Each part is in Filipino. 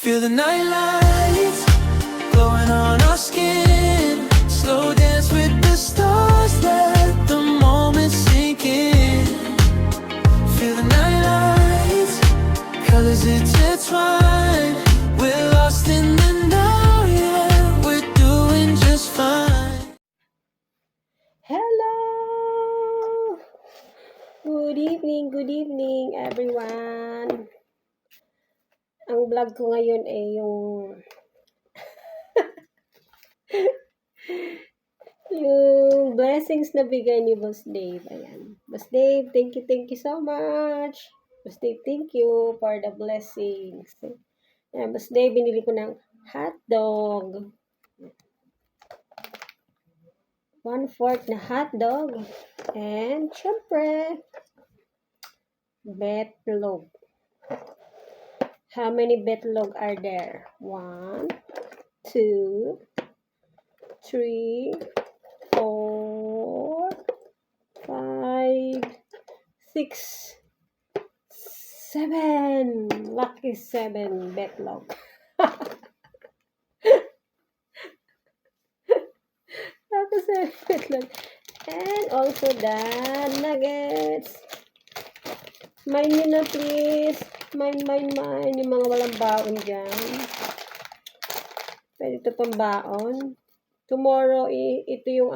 Feel the night lights glowing on our skin. Slow dance with the stars, let the moment sink in. Feel the night lights, colors intertwine. We're lost in the now, yeah, we're doing just fine. Hello! Good evening everyone. Ang vlog ko ngayon ay yung blessings na bigay ni Boss Dave. Ayan. Boss Dave, thank you so much. Boss Dave, thank you for the blessings. Ayan, Boss Dave, binili ko ng hotdog. 1/4 na hotdog. And, syempre, betlog. How many betlog are there? 1, 2, 3, 4, 5, 6, 7. Lucky 7 betlog. Tapos 7 betlog. And also the nuggets. Mine nyo na please. Mine. Yung mga walang baon dyan. Pwede ito pang baon. Tomorrow, ito yung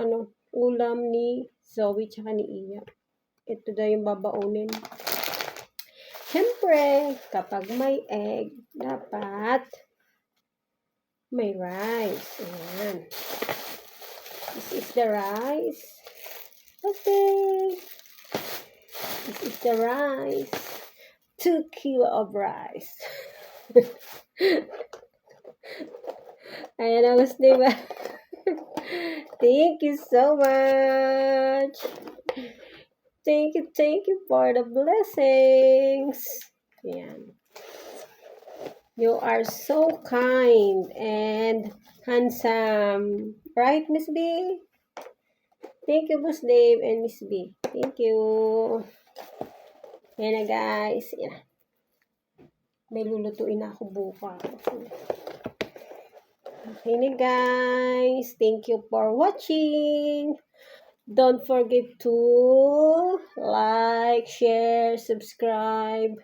ulam ni Zoe tsaka ni Iya. Ito daw yung babaunin. Siyempre, kapag may egg, dapat may rice. Ayan. This is the rice. Okay. This is the rice. 2 kilo of rice. Ayan na, mas diba? Thank you so much. Thank you for the blessings. Ayan. You are so kind and handsome. Right, Miss B? Thank you, Boss Dave and Miss B. Thank you. Yan na, guys. Yan. May lulutuin ako bukas. Okay na, guys. Thank you for watching. Don't forget to like, share, subscribe,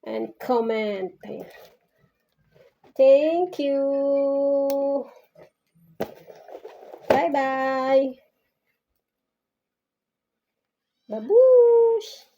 and comment. Thank you. Bye-bye. Babush!